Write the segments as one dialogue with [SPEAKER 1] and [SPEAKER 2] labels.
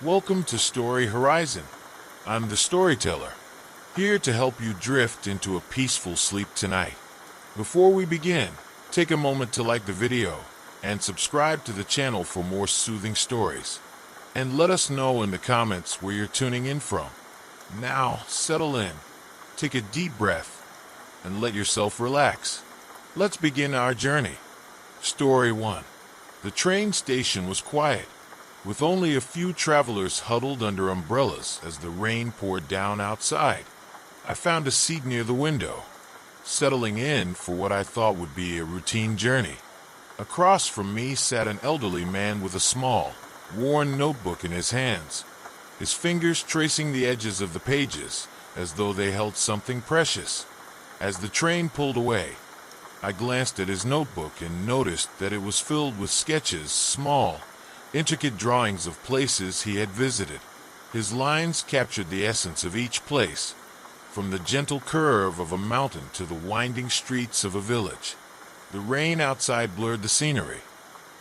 [SPEAKER 1] Welcome to Story Horizon. I'm the storyteller, here to help you drift into a peaceful sleep tonight. Before we begin, take a moment to like the video and subscribe to the channel for more soothing stories. And let us know in the comments where you're tuning in from. Now, settle in, take a deep breath, and let yourself relax. Let's begin our journey. Story 1. The train station was quiet, with only a few travelers huddled under umbrellas as the rain poured down outside. I found a seat near the window, settling in for what I thought would be a routine journey. Across from me sat an elderly man with a small, worn notebook in his hands, his fingers tracing the edges of the pages as though they held something precious. As the train pulled away, I glanced at his notebook and noticed that it was filled with sketches, small, intricate drawings of places he had visited. His lines captured the essence of each place, from the gentle curve of a mountain to the winding streets of a village. The rain outside blurred the scenery,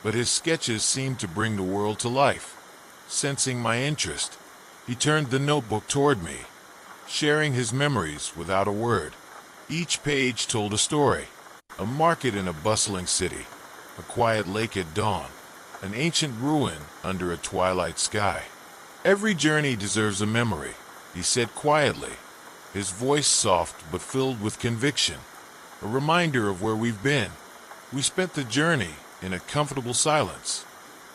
[SPEAKER 1] but his sketches seemed to bring the world to life. Sensing my interest, he turned the notebook toward me, sharing his memories without a word. Each page told a story. A market in a bustling city, a quiet lake at dawn, an ancient ruin under a twilight sky. Every journey deserves a memory, he said quietly, his voice soft but filled with conviction. A reminder of where we've been. We spent the journey in a comfortable silence,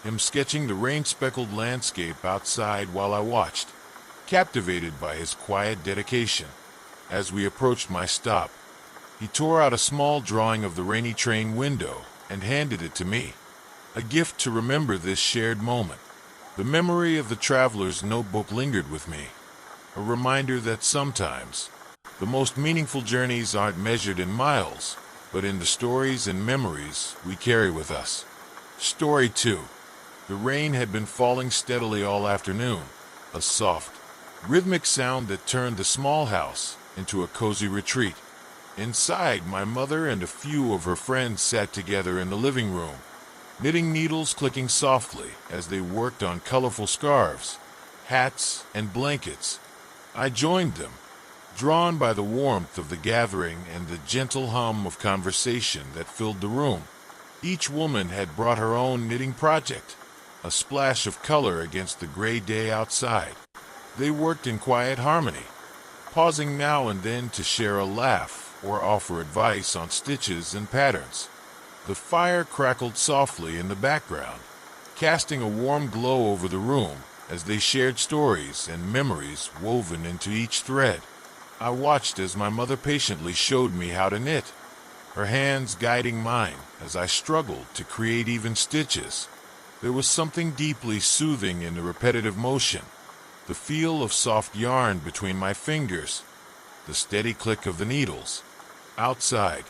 [SPEAKER 1] him sketching the rain-speckled landscape outside while I watched, captivated by his quiet dedication. As we approached my stop, he tore out a small drawing of the rainy train window and handed it to me, a gift to remember this shared moment. The memory of the traveler's notebook lingered with me, a reminder that sometimes the most meaningful journeys aren't measured in miles, but in the stories and memories we carry with us. Story 2. The rain had been falling steadily all afternoon, a soft, rhythmic sound that turned the small house into a cozy retreat. Inside, my mother and a few of her friends sat together in the living room, knitting needles clicking softly as they worked on colorful scarves, hats, and blankets. I joined them, drawn by the warmth of the gathering and the gentle hum of conversation that filled the room. Each woman had brought her own knitting project, a splash of color against the gray day outside. They worked in quiet harmony, pausing now and then to share a laugh or offer advice on stitches and patterns. The fire crackled softly in the background, casting a warm glow over the room as they shared stories and memories woven into each thread. I watched as my mother patiently showed me how to knit, her hands guiding mine as I struggled to create even stitches. There was something deeply soothing in the repetitive motion, the feel of soft yarn between my fingers, the steady click of the needles. Outside,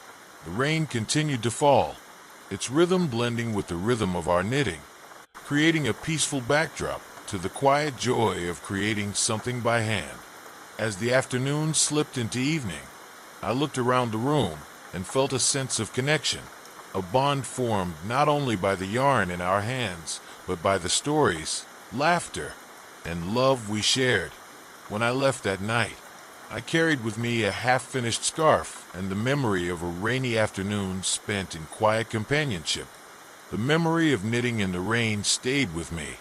[SPEAKER 1] the rain continued to fall, its rhythm blending with the rhythm of our knitting, creating a peaceful backdrop to the quiet joy of creating something by hand. As the afternoon slipped into evening, I looked around the room and felt a sense of connection, a bond formed not only by the yarn in our hands, but by the stories, laughter, and love we shared. When I left that night, I carried with me a half-finished scarf and the memory of a rainy afternoon spent in quiet companionship. The memory of knitting in the rain stayed with me,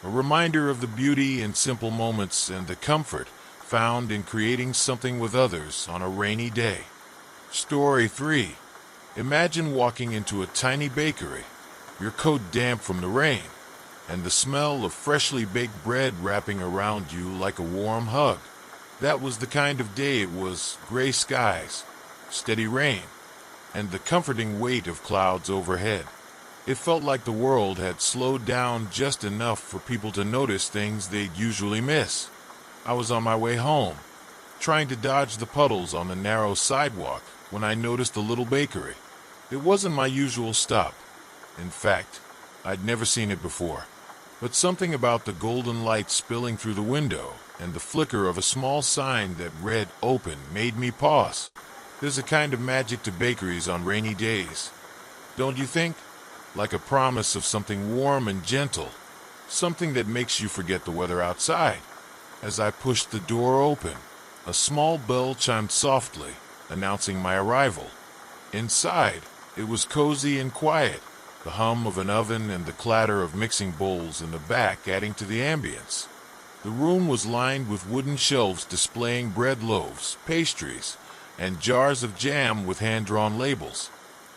[SPEAKER 1] a reminder of the beauty in simple moments and the comfort found in creating something with others on a rainy day. Story 3. Imagine walking into a tiny bakery, your coat damp from the rain, and the smell of freshly baked bread wrapping around you like a warm hug. That was the kind of day it was: gray skies, steady rain, and the comforting weight of clouds overhead. It felt like the world had slowed down just enough for people to notice things they'd usually miss. I was on my way home, trying to dodge the puddles on the narrow sidewalk, when I noticed a little bakery. It wasn't my usual stop. In fact, I'd never seen it before. But something about the golden light spilling through the window and the flicker of a small sign that read "Open" made me pause. There's a kind of magic to bakeries on rainy days, don't you think? Like a promise of something warm and gentle. something that makes you forget the weather outside. As I pushed the door open, a small bell chimed softly, announcing my arrival. Inside, it was cozy and quiet, the hum of an oven and the clatter of mixing bowls in the back adding to the ambience. The room was lined with wooden shelves displaying bread loaves, pastries, and jars of jam with hand-drawn labels.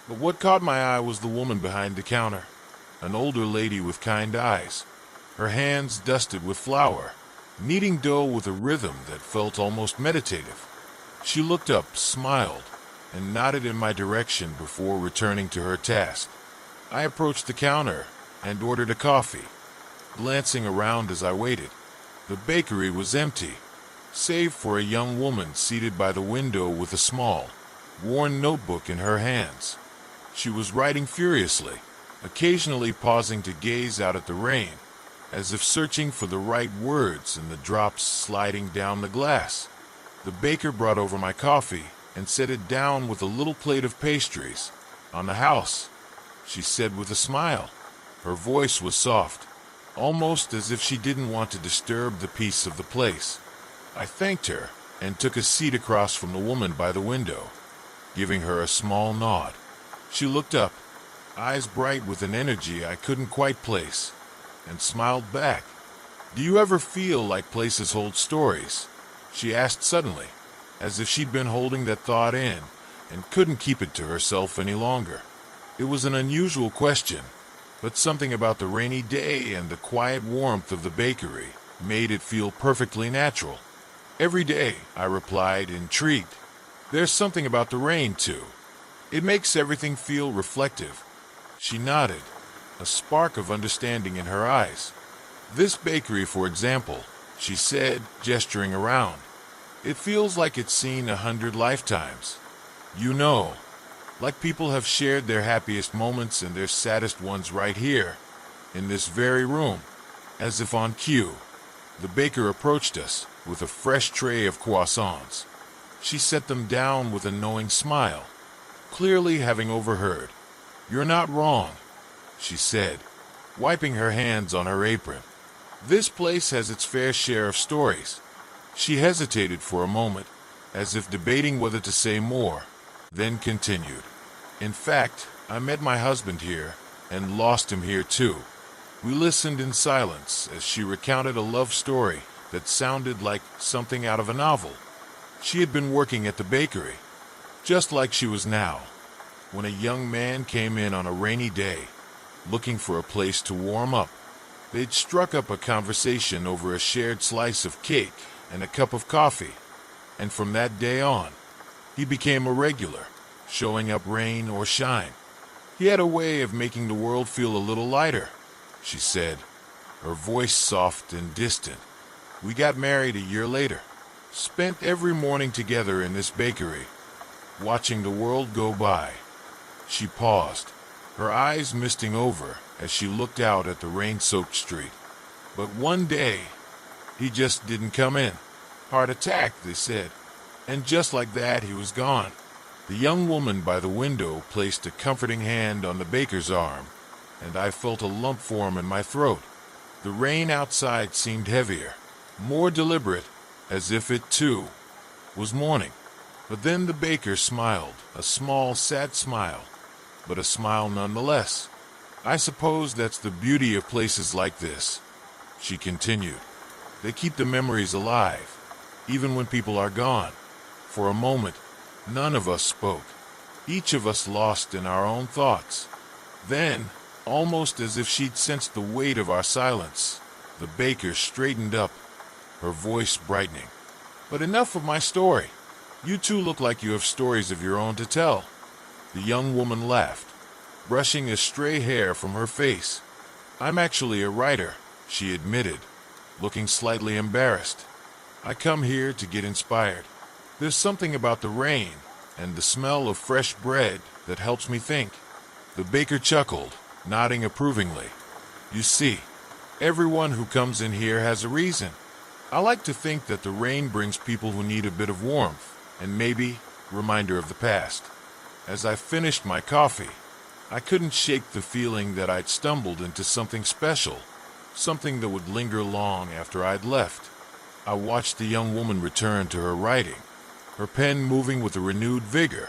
[SPEAKER 1] But what caught my eye was the woman behind the counter, an older lady with kind eyes, her hands dusted with flour, kneading dough with a rhythm that felt almost meditative. She looked up, smiled, and nodded in my direction before returning to her task. I approached the counter and ordered a coffee, glancing around as I waited. The bakery was empty, save for a young woman seated by the window with a small, worn notebook in her hands. She was writing furiously, occasionally pausing to gaze out at the rain, as if searching for the right words and the drops sliding down the glass. The baker brought over my coffee and set it down with a little plate of pastries. "On the house," she said with a smile. Her voice was soft, almost as if she didn't want to disturb the peace of the place. I thanked her and took a seat across from the woman by the window, giving her a small nod. She looked up, eyes bright with an energy I couldn't quite place, and smiled back. "Do you ever feel like places hold stories?" she asked suddenly, as if she'd been holding that thought in and couldn't keep it to herself any longer. It was an unusual question, but something about the rainy day and the quiet warmth of the bakery made it feel perfectly natural. "Every day," I replied, intrigued. "There's something about the rain, too. It makes everything feel reflective." She nodded, a spark of understanding in her eyes. "This bakery, for example," she said, gesturing around. "It feels like it's seen 100 lifetimes. You know, like people have shared their happiest moments and their saddest ones right here, in this very room." As if on cue, the baker approached us with a fresh tray of croissants. She set them down with a knowing smile, clearly having overheard. "You're not wrong," she said, wiping her hands on her apron. "This place has its fair share of stories." She hesitated for a moment, as if debating whether to say more, then continued. "In fact, I met my husband here and lost him here too." We listened in silence as she recounted a love story that sounded like something out of a novel. She had been working at the bakery, just like she was now, when a young man came in on a rainy day, looking for a place to warm up. They'd struck up a conversation over a shared slice of cake and a cup of coffee, and from that day on, he became a regular, showing up rain or shine. He had a way of making the world feel a little lighter, she said, her voice soft and distant. We got married a year later, spent every morning together in this bakery, watching the world go by. She paused, her eyes misting over as she looked out at the rain-soaked street. But one day, he just didn't come in. Heart attack, they said. And just like that, he was gone. The young woman by the window placed a comforting hand on the baker's arm, and I felt a lump form in my throat. The rain outside seemed heavier, more deliberate, as if it, too, was mourning. But then the baker smiled, a small, sad smile, but a smile nonetheless. I suppose that's the beauty of places like this, she continued. They keep the memories alive, even when people are gone. For a moment, none of us spoke, each of us lost in our own thoughts. Then, almost as if she'd sensed the weight of our silence, the baker straightened up, her voice brightening. But enough of my story. You two look like you have stories of your own to tell. The young woman laughed, brushing a stray hair from her face. I'm actually a writer, she admitted, looking slightly embarrassed. I come here to get inspired. There's something about the rain and the smell of fresh bread that helps me think. The baker chuckled, nodding approvingly. You see, everyone who comes in here has a reason. I like to think that the rain brings people who need a bit of warmth and maybe reminder of the past. As I finished my coffee, I couldn't shake the feeling that I'd stumbled into something special, something that would linger long after I'd left. I watched the young woman return to her writing, her pen moving with a renewed vigor,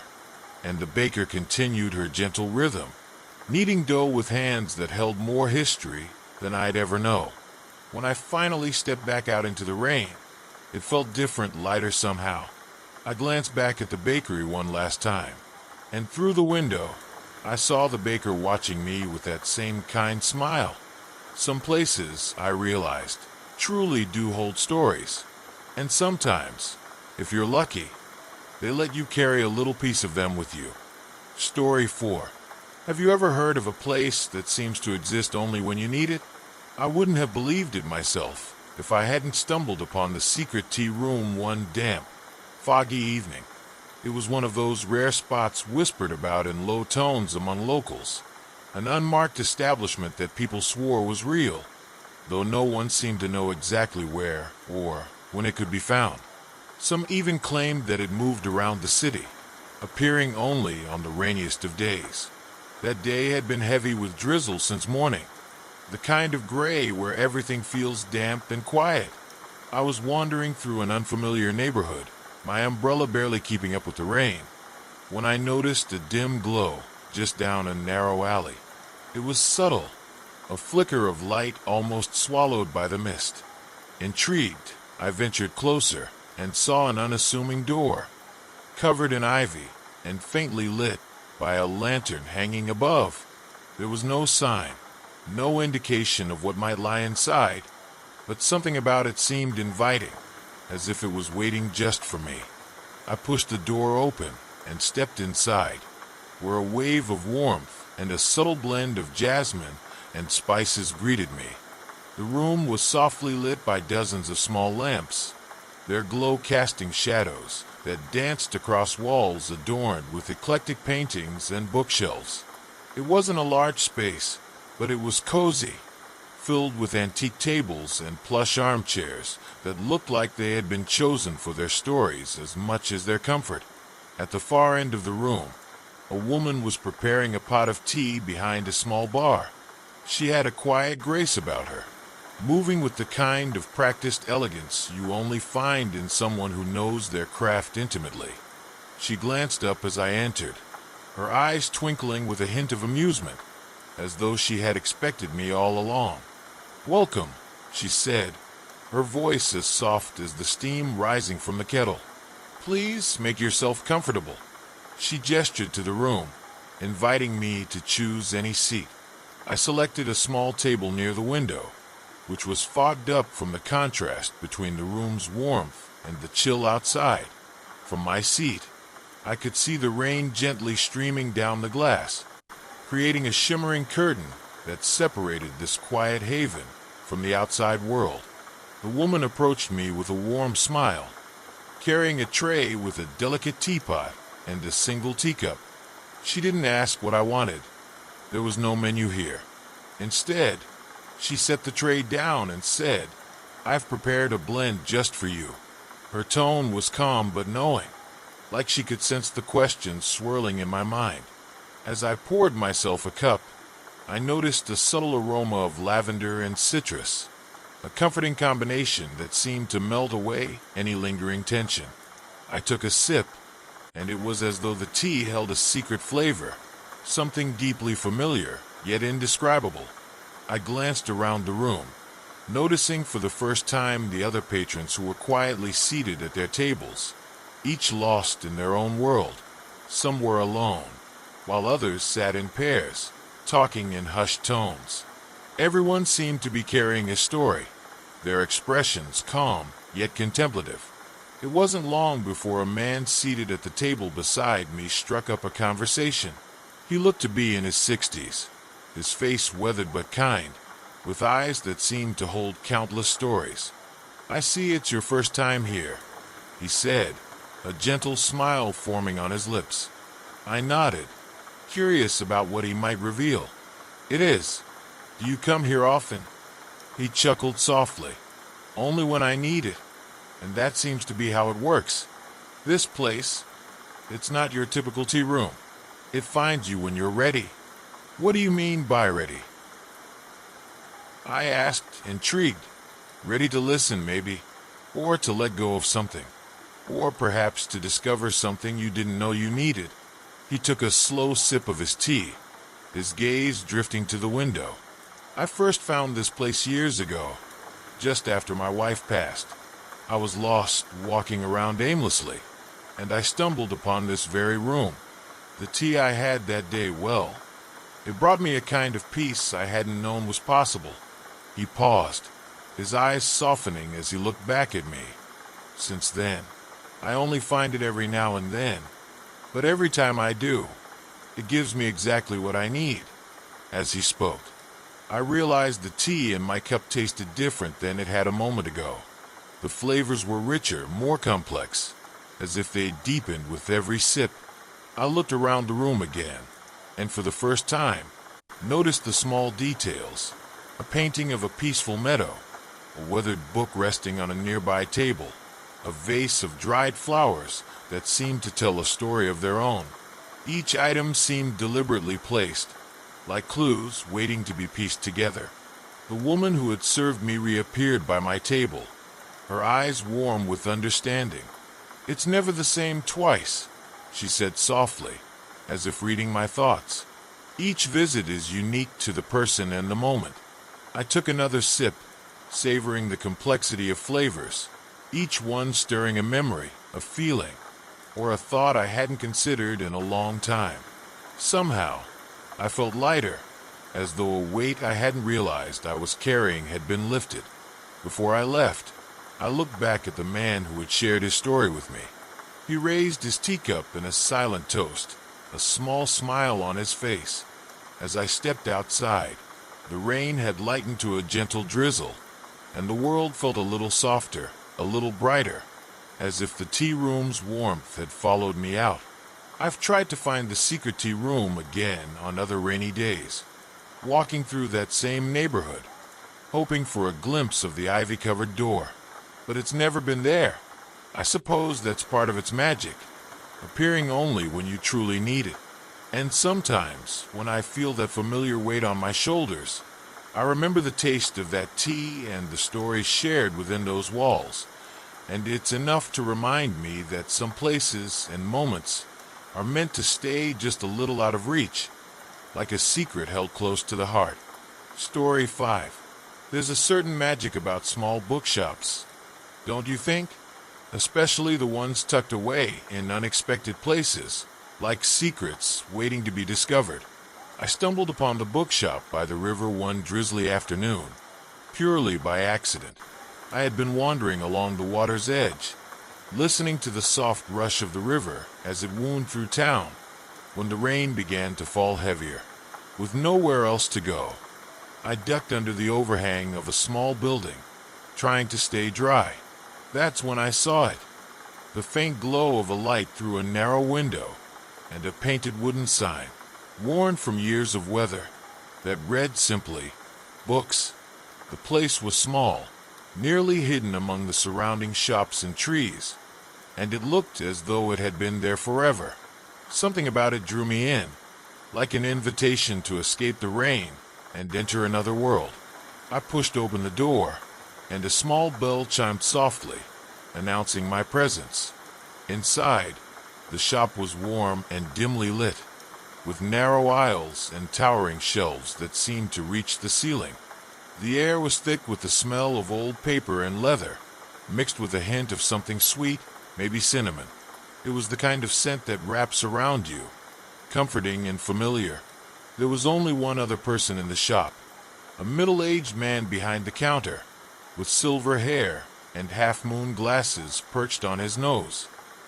[SPEAKER 1] and the baker continued her gentle rhythm, kneading dough with hands that held more history than I'd ever know. When I finally stepped back out into the rain, it felt different, lighter somehow. I glanced back at the bakery one last time, and through the window, I saw the baker watching me with that same kind smile. Some places, I realized, truly do hold stories, and sometimes, if you're lucky, they let you carry a little piece of them with you. Story 4. Have you ever heard of a place that seems to exist only when you need it? I wouldn't have believed it myself if I hadn't stumbled upon the secret tea room one damp, foggy evening. It was one of those rare spots whispered about in low tones among locals, an unmarked establishment that people swore was real, though no one seemed to know exactly where or when it could be found. Some even claimed that it moved around the city, appearing only on the rainiest of days. That day had been heavy with drizzle since morning, the kind of gray where everything feels damp and quiet. I was wandering through an unfamiliar neighborhood, my umbrella barely keeping up with the rain, when I noticed a dim glow just down a narrow alley. It was subtle, a flicker of light almost swallowed by the mist. Intrigued, I ventured closer and saw an unassuming door, covered in ivy and faintly lit by a lantern hanging above. There was no sign, no indication of what might lie inside, but something about it seemed inviting, as if it was waiting just for me. I pushed the door open and stepped inside, where a wave of warmth and a subtle blend of jasmine and spices greeted me. The room was softly lit by dozens of small lamps, their glow casting shadows that danced across walls adorned with eclectic paintings and bookshelves. It wasn't a large space, but it was cozy, filled with antique tables and plush armchairs that looked like they had been chosen for their stories as much as their comfort. At the far end of the room, a woman was preparing a pot of tea behind a small bar. She had a quiet grace about her, moving with the kind of practiced elegance you only find in someone who knows their craft intimately. She glanced up as I entered, her eyes twinkling with a hint of amusement, as though she had expected me all along. "Welcome," she said, her voice as soft as the steam rising from the kettle. "Please make yourself comfortable." She gestured to the room, inviting me to choose any seat. I selected a small table near the window, which was fogged up from the contrast between the room's warmth and the chill outside. From my seat, I could see the rain gently streaming down the glass, creating a shimmering curtain that separated this quiet haven from the outside world. The woman approached me with a warm smile, carrying a tray with a delicate teapot and a single teacup. She didn't ask what I wanted. There was no menu here. Instead, she set the tray down and said, "I've prepared a blend just for you." Her tone was calm but knowing, like she could sense the questions swirling in my mind. As I poured myself a cup, I noticed a subtle aroma of lavender and citrus, a comforting combination that seemed to melt away any lingering tension. I took a sip, and it was as though the tea held a secret flavor, something deeply familiar, yet indescribable. I glanced around the room, noticing for the first time the other patrons who were quietly seated at their tables, each lost in their own world. Some were alone, while others sat in pairs, talking in hushed tones. Everyone seemed to be carrying a story, their expressions calm yet contemplative. It wasn't long before a man seated at the table beside me struck up a conversation. He looked to be in his 60s, his face weathered but kind, with eyes that seemed to hold countless stories. "I see it's your first time here," he said, a gentle smile forming on his lips. I nodded, curious about what he might reveal. "It is. Do you come here often?" He chuckled softly. "Only when I need it, and that seems to be how it works. This place, it's not your typical tea room. It finds you when you're ready." "What do you mean by ready?" I asked, intrigued, ready to listen maybe, or to let go of something, or perhaps to discover something you didn't know you needed. He took a slow sip of his tea, his gaze drifting to the window. I first found this place years ago, just after my wife passed. I was lost walking around aimlessly, and I stumbled upon this very room. The tea I had that day, well, it brought me a kind of peace I hadn't known was possible. He paused, his eyes softening as he looked back at me. Since then, I only find it every now and then, but every time I do, it gives me exactly what I need. As he spoke, I realized the tea in my cup tasted different than it had a moment ago. The flavors were richer, more complex, as if they deepened with every sip. I looked around the room again, and for the first time, noticed the small details. A painting of a peaceful meadow, a weathered book resting on a nearby table, a vase of dried flowers that seemed to tell a story of their own. Each item seemed deliberately placed, like clues waiting to be pieced together. The woman who had served me reappeared by my table, her eyes warm with understanding. "It's never the same twice," she said softly, as if reading my thoughts. "Each visit is unique to the person and the moment." I took another sip, savoring the complexity of flavors, each one stirring a memory, a feeling, or a thought I hadn't considered in a long time. Somehow, I felt lighter, as though a weight I hadn't realized I was carrying had been lifted. Before I left, I looked back at the man who had shared his story with me. He raised his teacup in a silent toast, a small smile on his face. As I stepped outside, the rain had lightened to a gentle drizzle, and the world felt a little softer, a little brighter, as if the tea room's warmth had followed me out. I've tried to find the secret tea room again on other rainy days, walking through that same neighborhood, hoping for a glimpse of the ivy-covered door, but it's never been there. I suppose that's part of its magic, appearing only when you truly need it. And sometimes, when I feel that familiar weight on my shoulders, I remember the taste of that tea and the stories shared within those walls, and it's enough to remind me that some places and moments are meant to stay just a little out of reach, like a secret held close to the heart. Story 5. There's a certain magic about small bookshops, don't you think? Especially the ones tucked away in unexpected places, like secrets waiting to be discovered. I stumbled upon the bookshop by the river one drizzly afternoon, purely by accident. I had been wandering along the water's edge, listening to the soft rush of the river as it wound through town, when the rain began to fall heavier. With nowhere else to go, I ducked under the overhang of a small building, trying to stay dry. That's when I saw it, the faint glow of a light through a narrow window, and a painted wooden sign, worn from years of weather, that read simply, "Books." The place was small, nearly hidden among the surrounding shops and trees, and it looked as though it had been there forever. Something about it drew me in, like an invitation to escape the rain and enter another world. I pushed open the door, and a small bell chimed softly, announcing my presence. Inside, the shop was warm and dimly lit, with narrow aisles and towering shelves that seemed to reach the ceiling. The air was thick with the smell of old paper and leather, mixed with a hint of something sweet, maybe cinnamon. It was the kind of scent that wraps around you, comforting and familiar. There was only one other person in the shop, a middle-aged man behind the counter, with silver hair and half-moon glasses perched on his nose.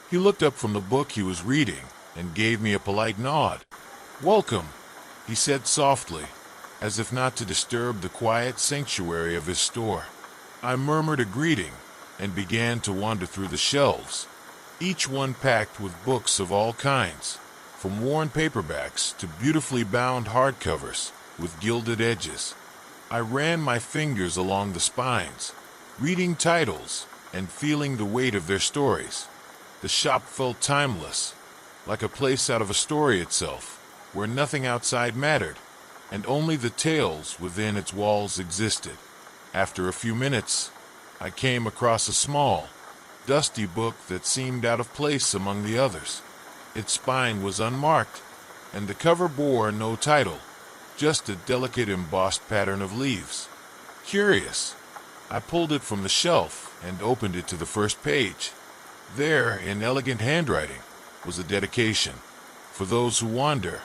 [SPEAKER 1] He looked up from the book he was reading and gave me a polite nod. "Welcome," he said softly, as if not to disturb the quiet sanctuary of his store. I murmured a greeting and began to wander through the shelves, each one packed with books of all kinds, from worn paperbacks to beautifully bound hardcovers with gilded edges. I ran my fingers along the spines, reading titles and feeling the weight of their stories. The shop felt timeless, like a place out of a story itself, where nothing outside mattered. and only the tales within its walls existed. After a few minutes, I came across a small, dusty book that seemed out of place among the others. Its spine was unmarked, and the cover bore no title, just a delicate embossed pattern of leaves. Curious, I pulled it from the shelf and opened it to the first page. There, in elegant handwriting, was a dedication. For those who wander,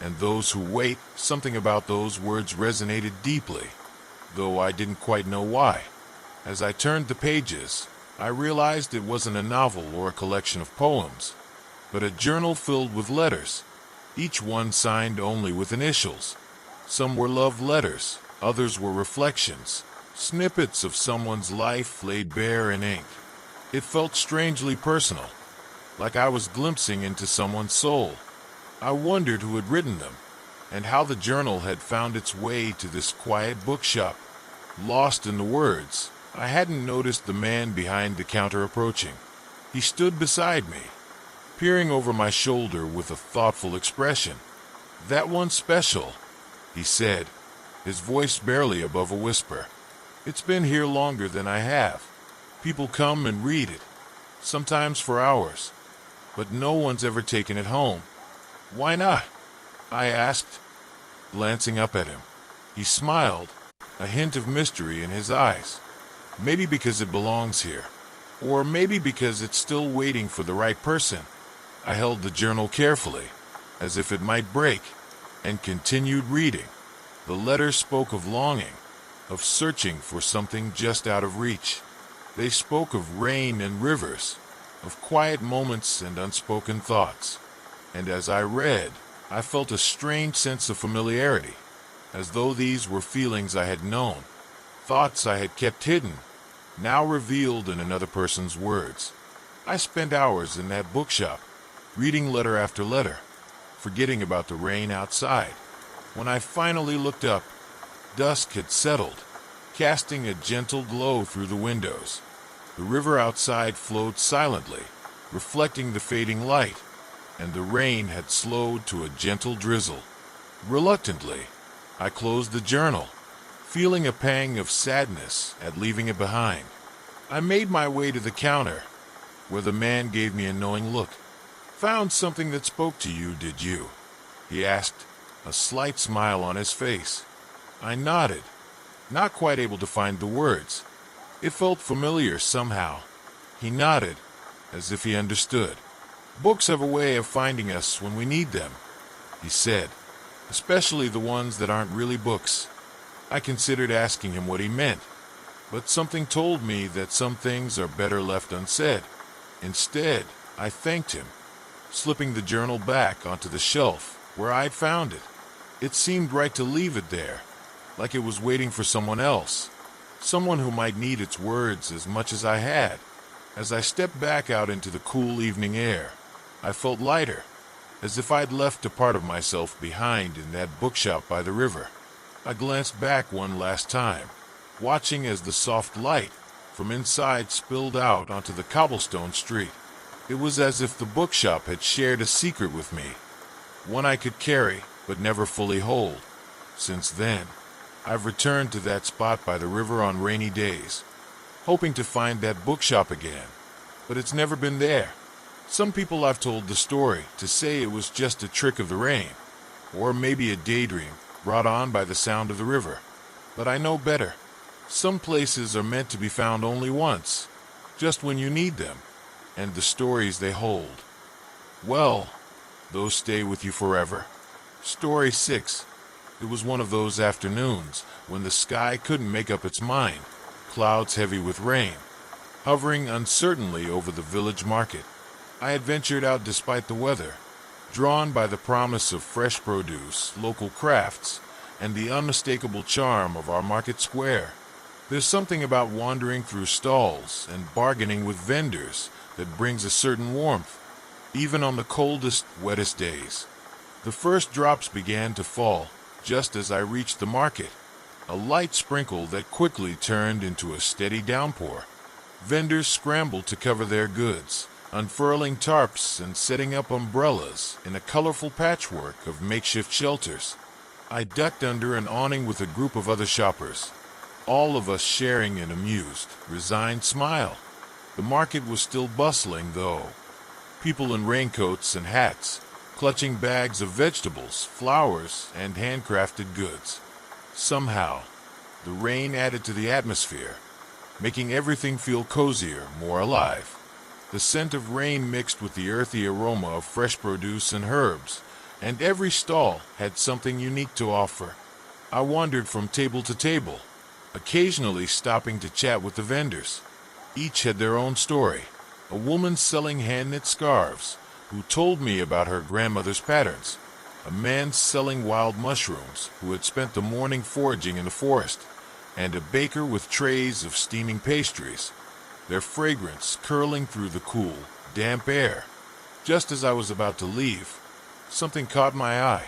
[SPEAKER 1] and those who wait. Something about those words resonated deeply, though I didn't quite know why. As I turned the pages, I realized it wasn't a novel or a collection of poems, but a journal filled with letters, each one signed only with initials. Some were love letters, others were reflections, snippets of someone's life laid bare in ink. It felt strangely personal, like I was glimpsing into someone's soul. I wondered who had written them, and how the journal had found its way to this quiet bookshop. Lost in the words, I hadn't noticed the man behind the counter approaching. He stood beside me, peering over my shoulder with a thoughtful expression. "That one's special," he said, his voice barely above a whisper. "It's been here longer than I have. People come and read it, sometimes for hours, but no one's ever taken it home." "Why not?" I asked, glancing up at him. He smiled, a hint of mystery in his eyes. "Maybe because it belongs here, or maybe because it's still waiting for the right person." I held the journal carefully, as if it might break, and continued reading. The letters spoke of longing, of searching for something just out of reach. They spoke of rain and rivers, of quiet moments and unspoken thoughts. And as I read, I felt a strange sense of familiarity, as though these were feelings I had known, thoughts I had kept hidden, now revealed in another person's words. I spent hours in that bookshop, reading letter after letter, forgetting about the rain outside. When I finally looked up, dusk had settled, casting a gentle glow through the windows. The river outside flowed silently, reflecting the fading light, and the rain had slowed to a gentle drizzle. Reluctantly, I closed the journal, feeling a pang of sadness at leaving it behind. I made my way to the counter, where the man gave me a knowing look. "Found something that spoke to you, did you?" he asked, a slight smile on his face. I nodded, not quite able to find the words. It felt familiar somehow. He nodded, as if he understood. "Books have a way of finding us when we need them," he said, "especially the ones that aren't really books." I considered asking him what he meant, but something told me that some things are better left unsaid. Instead, I thanked him, slipping the journal back onto the shelf where I'd found it. It seemed right to leave it there, like it was waiting for someone else, someone who might need its words as much as I had. As I stepped back out into the cool evening air, I felt lighter, as if I'd left a part of myself behind in that bookshop by the river. I glanced back one last time, watching as the soft light from inside spilled out onto the cobblestone street. It was as if the bookshop had shared a secret with me, one I could carry but never fully hold. Since then, I've returned to that spot by the river on rainy days, hoping to find that bookshop again, but it's never been there. Some people I've told the story to say it was just a trick of the rain, or maybe a daydream brought on by the sound of the river. But I know better. Some places are meant to be found only once, just when you need them, and the stories they hold, well, those stay with you forever. Story 6. It was one of those afternoons when the sky couldn't make up its mind, clouds heavy with rain, hovering uncertainly over the village market. I had ventured out despite the weather, drawn by the promise of fresh produce, local crafts, and the unmistakable charm of our market square. There's something about wandering through stalls and bargaining with vendors that brings a certain warmth, even on the coldest, wettest days. The first drops began to fall just as I reached the market, a light sprinkle that quickly turned into a steady downpour. Vendors scrambled to cover their goods, unfurling tarps and setting up umbrellas in a colorful patchwork of makeshift shelters. I ducked under an awning with a group of other shoppers, all of us sharing an amused, resigned smile. The market was still bustling, though. People in raincoats and hats, clutching bags of vegetables, flowers, and handcrafted goods. Somehow, the rain added to the atmosphere, making everything feel cozier, more alive. The scent of rain mixed with the earthy aroma of fresh produce and herbs, and every stall had something unique to offer. I wandered from table to table, occasionally stopping to chat with the vendors. Each had their own story. A woman selling hand-knit scarves, who told me about her grandmother's patterns. A man selling wild mushrooms, who had spent the morning foraging in the forest. And a baker with trays of steaming pastries, their fragrance curling through the cool, damp air. Just as I was about to leave, something caught my eye.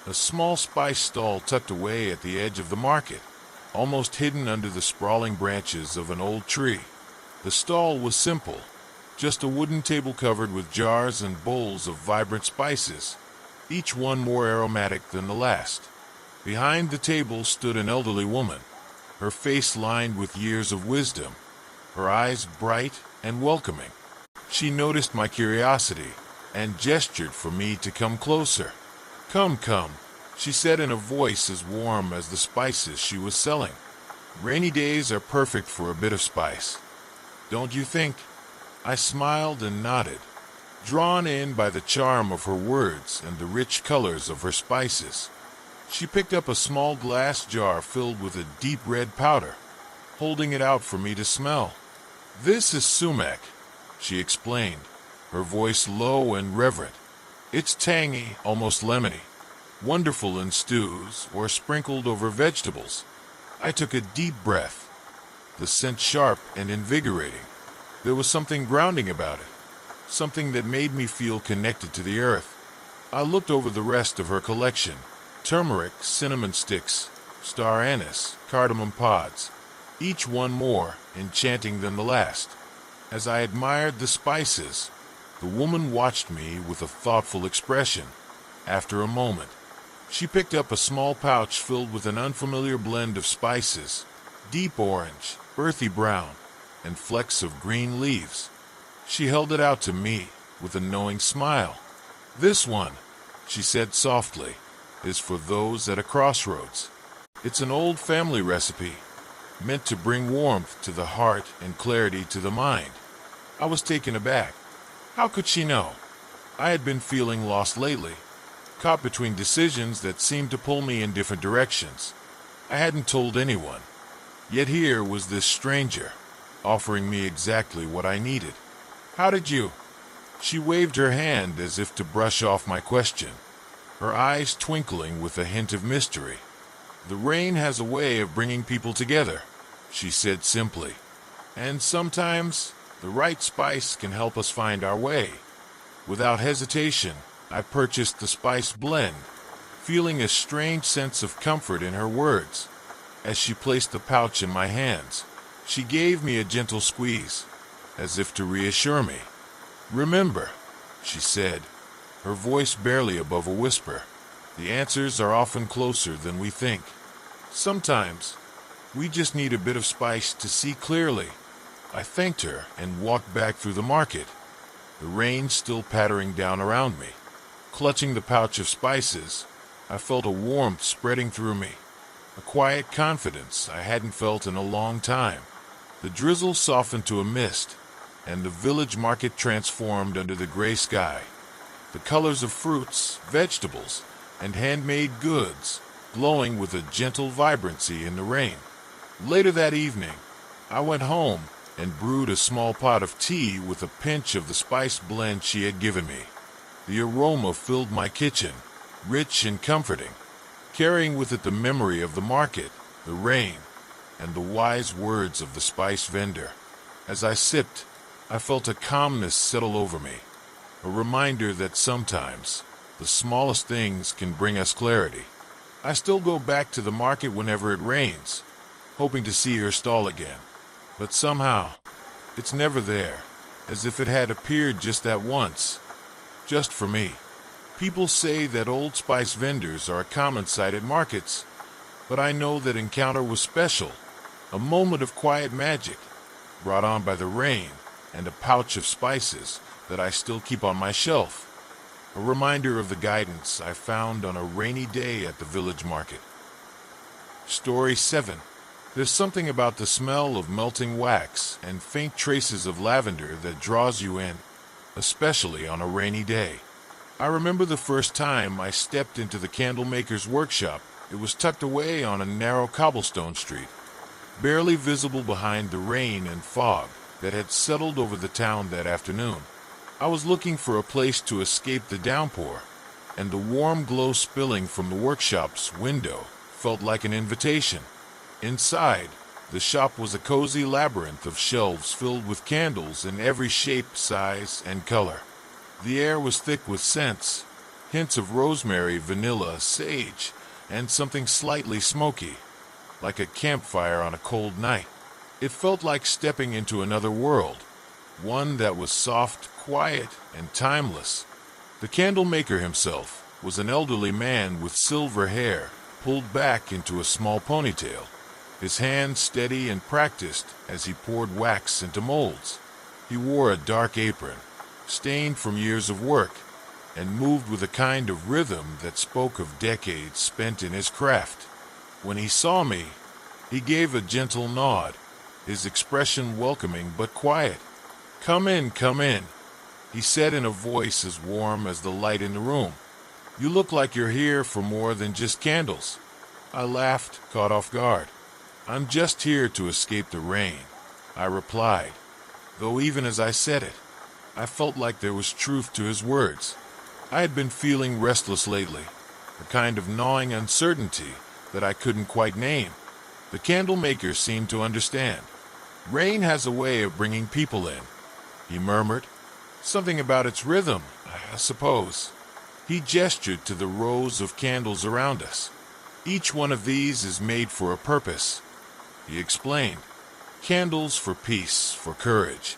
[SPEAKER 1] A small spice stall tucked away at the edge of the market, almost hidden under the sprawling branches of an old tree. The stall was simple, just a wooden table covered with jars and bowls of vibrant spices, each one more aromatic than the last. Behind the table stood an elderly woman, her face lined with years of wisdom, her eyes bright and welcoming. She noticed my curiosity and gestured for me to come closer. "Come, come," she said in a voice as warm as the spices she was selling. "Rainy days are perfect for a bit of spice, don't you think?" I smiled and nodded, drawn in by the charm of her words and the rich colors of her spices. She picked up a small glass jar filled with a deep red powder, holding it out for me to smell. "This is sumac," she explained, her voice low and reverent. "It's tangy, almost lemony, wonderful in stews or sprinkled over vegetables." I took a deep breath, the scent sharp and invigorating. There was something grounding about it, something that made me feel connected to the earth. I looked over the rest of her collection: turmeric, cinnamon sticks, star anise, cardamom pods, each one more enchanting than the last. As I admired the spices, the woman watched me with a thoughtful expression. After a moment, she picked up a small pouch filled with an unfamiliar blend of spices: deep orange, earthy brown, and flecks of green leaves. She held it out to me with a knowing smile. "This one," she said softly, "is for those at a crossroads. It's an old family recipe, meant to bring warmth to the heart and clarity to the mind." I was taken aback. How could she know? I had been feeling lost lately, caught between decisions that seemed to pull me in different directions. I hadn't told anyone. Yet here was this stranger, offering me exactly what I needed. "How did you?" She waved her hand as if to brush off my question, her eyes twinkling with a hint of mystery. "The rain has a way of bringing people together," she said simply. "And sometimes the right spice can help us find our way." Without hesitation, I purchased the spice blend, feeling a strange sense of comfort in her words. As she placed the pouch in my hands, she gave me a gentle squeeze, as if to reassure me. "Remember," she said, her voice barely above a whisper, "the answers are often closer than we think. Sometimes, we just need a bit of spice to see clearly." I thanked her and walked back through the market, the rain still pattering down around me. Clutching the pouch of spices, I felt a warmth spreading through me, a quiet confidence I hadn't felt in a long time. The drizzle softened to a mist, and the village market transformed under the gray sky. The colors of fruits, vegetables, and handmade goods glowing with a gentle vibrancy in the rain. Later that evening, I went home and brewed a small pot of tea with a pinch of the spice blend she had given me. The aroma filled my kitchen, rich and comforting, carrying with it the memory of the market, the rain, and the wise words of the spice vendor. As I sipped, I felt a calmness settle over me, a reminder that sometimes the smallest things can bring us clarity. I still go back to the market whenever it rains, hoping to see her stall again. But somehow, it's never there, as if it had appeared just that once, just for me. People say that Old Spice vendors are a common sight at markets, but I know that encounter was special, a moment of quiet magic, brought on by the rain and a pouch of spices that I still keep on my shelf, a reminder of the guidance I found on a rainy day at the village market. Story 7. There's something about the smell of melting wax and faint traces of lavender that draws you in, especially on a rainy day. I remember the first time I stepped into the candlemaker's workshop. It was tucked away on a narrow cobblestone street, barely visible behind the rain and fog that had settled over the town that afternoon. I was looking for a place to escape the downpour, and the warm glow spilling from the workshop's window felt like an invitation. Inside, the shop was a cozy labyrinth of shelves filled with candles in every shape, size, and color. The air was thick with scents, hints of rosemary, vanilla, sage, and something slightly smoky, like a campfire on a cold night. It felt like stepping into another world, one that was soft, quiet, and timeless. The candlemaker himself was an elderly man with silver hair pulled back into a small ponytail, his hands steady and practiced as he poured wax into molds. He wore a dark apron, stained from years of work, and moved with a kind of rhythm that spoke of decades spent in his craft. When he saw me, he gave a gentle nod, his expression welcoming but quiet. "Come in," he said in a voice as warm as the light in the room. "You look like you're here for more than just candles." I laughed, caught off guard. "I'm just here to escape the rain," I replied, though even as I said it, I felt like there was truth to his words. I had been feeling restless lately, a kind of gnawing uncertainty that I couldn't quite name. The candlemaker seemed to understand. "Rain has a way of bringing people in," he murmured. "Something about its rhythm, I suppose." He gestured to the rows of candles around us. "Each one of these is made for a purpose," he explained. "Candles for peace, for courage,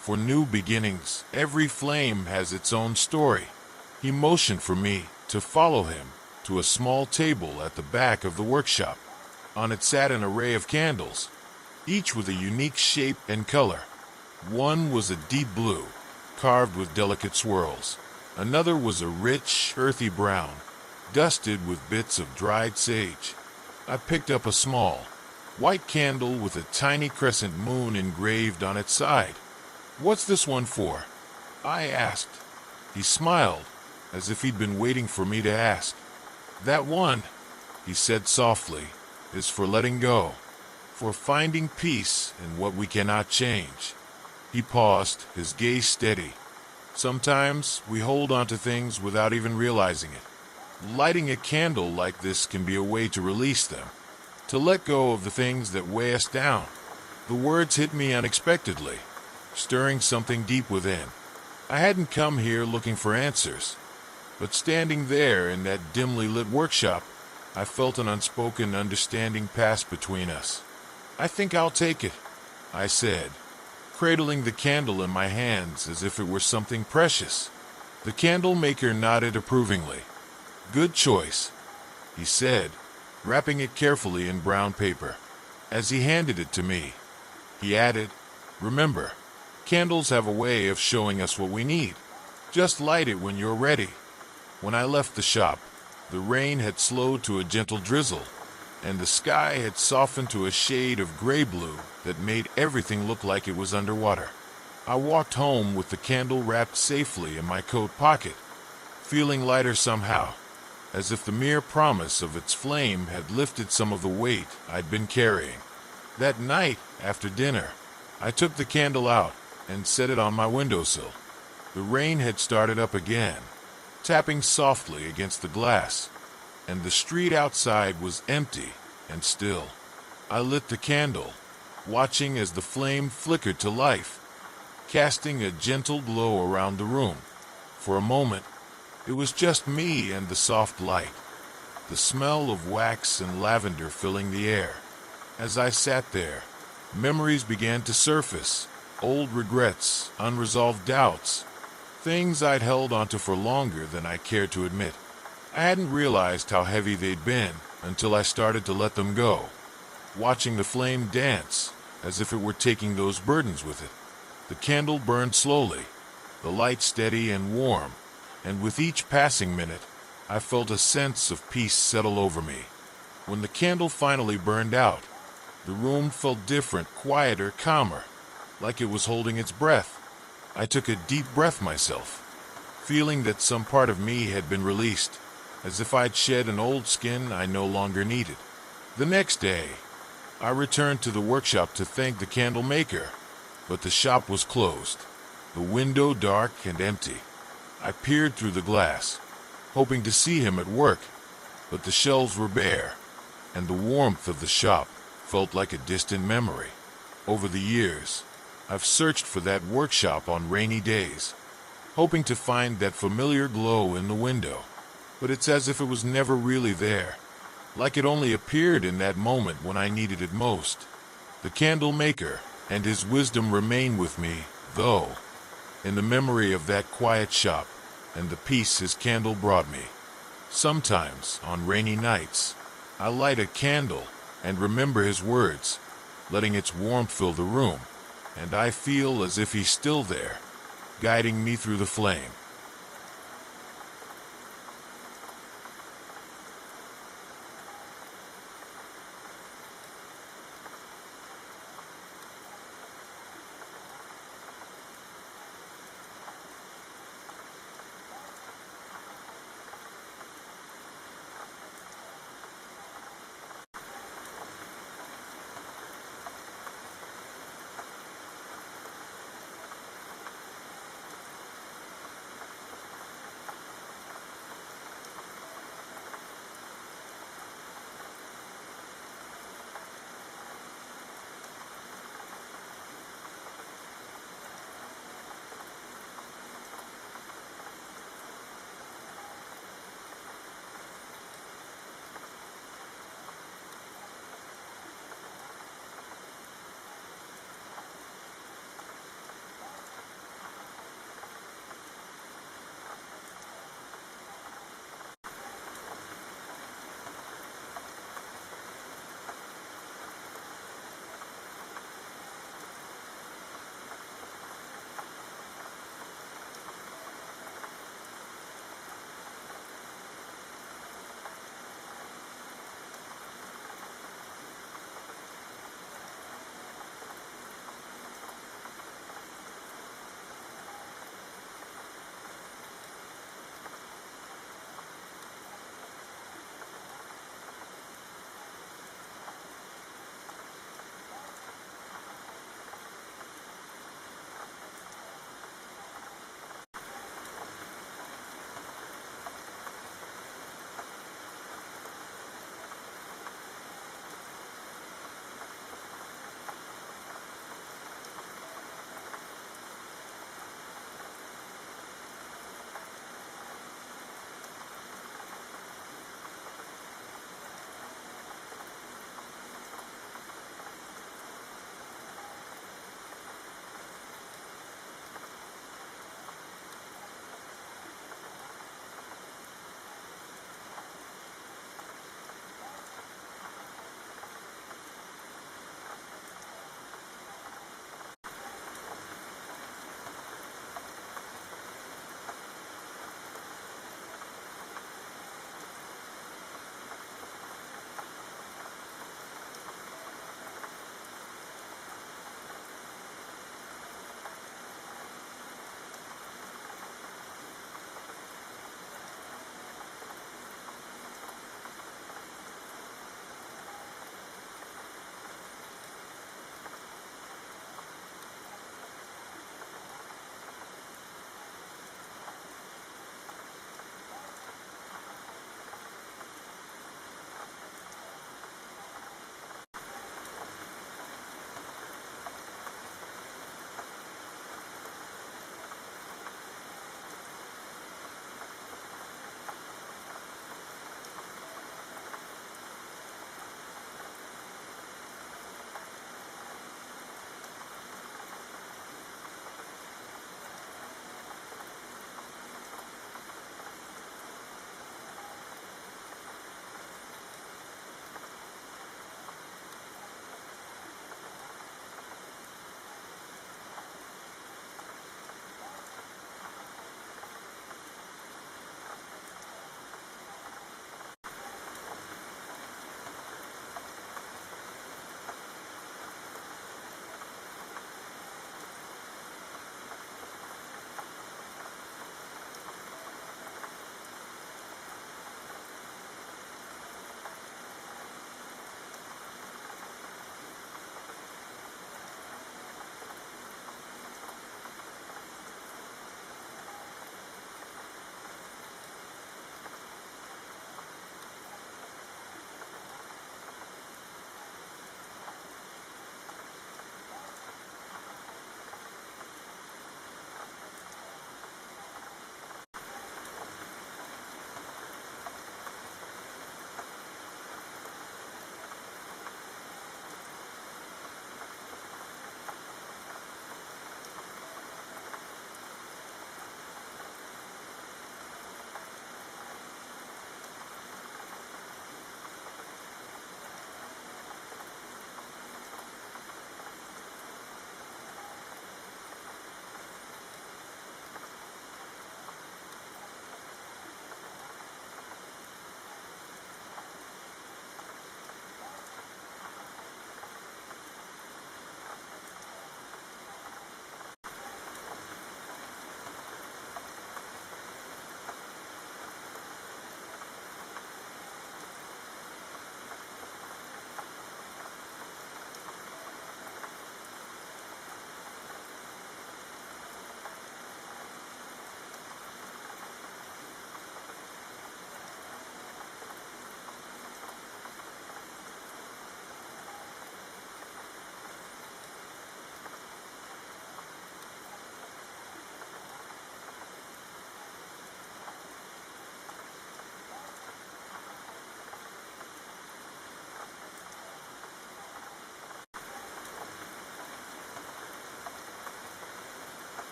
[SPEAKER 1] for new beginnings. Every flame has its own story." He motioned for me to follow him to a small table at the back of the workshop. On it sat an array of candles, each with a unique shape and color. One was a deep blue, carved with delicate swirls. Another was a rich, earthy brown, dusted with bits of dried sage. I picked up a small, white candle with a tiny crescent moon engraved on its side. "What's this one for?" I asked. He smiled, as if he'd been waiting for me to ask. "That one," he said softly, "is for letting go, for finding peace in what we cannot change." He paused, his gaze steady. "Sometimes we hold on to things without even realizing it. Lighting a candle like this can be a way to release them, to let go of the things that weigh us down." The words hit me unexpectedly, stirring something deep within. I hadn't come here looking for answers, but standing there in that dimly lit workshop, I felt an unspoken understanding pass between us. "I think I'll take it," I said, cradling the candle in my hands as if it were something precious. The candlemaker nodded approvingly. "Good choice," he said, wrapping it carefully in brown paper. As he handed it to me, he added, "Remember, candles have a way of showing us what we need. Just light it when you're ready." When I left the shop, the rain had slowed to a gentle drizzle, and the sky had softened to a shade of gray-blue that made everything look like it was underwater. I walked home with the candle wrapped safely in my coat pocket, feeling lighter somehow, as if the mere promise of its flame had lifted some of the weight I'd been carrying. That night, after dinner, I took the candle out and set it on my windowsill. The rain had started up again, tapping softly against the glass, and the street outside was empty and still. I lit the candle, watching as the flame flickered to life, casting a gentle glow around the room. For a moment, it was just me and the soft light, the smell of wax and lavender filling the air. As I sat there, memories began to surface, old regrets, unresolved doubts. things I'd held onto for longer than I cared to admit. I hadn't realized how heavy they'd been until I started to let them go, watching the flame dance as if it were taking those burdens with it. The candle burned slowly, the light steady and warm, and with each passing minute, I felt a sense of peace settle over me. When the candle finally burned out, the room felt different, quieter, calmer, like it was holding its breath. I took a deep breath myself, feeling that some part of me had been released, as if I'd shed an old skin I no longer needed. The next day, I returned to the workshop to thank the candle maker, but the shop was closed, the window dark and empty. I peered through the glass, hoping to see him at work, but the shelves were bare, and the warmth of the shop felt like a distant memory. Over the years, I've searched for that workshop on rainy days, hoping to find that familiar glow in the window, but it's as if it was never really there, like it only appeared in that moment when I needed it most. The candle maker and his wisdom remain with me, though, in the memory of that quiet shop and the peace his candle brought me. Sometimes, on rainy nights, I light a candle and remember his words, letting its warmth fill the room, and I feel as if he's still there, guiding me through the flame.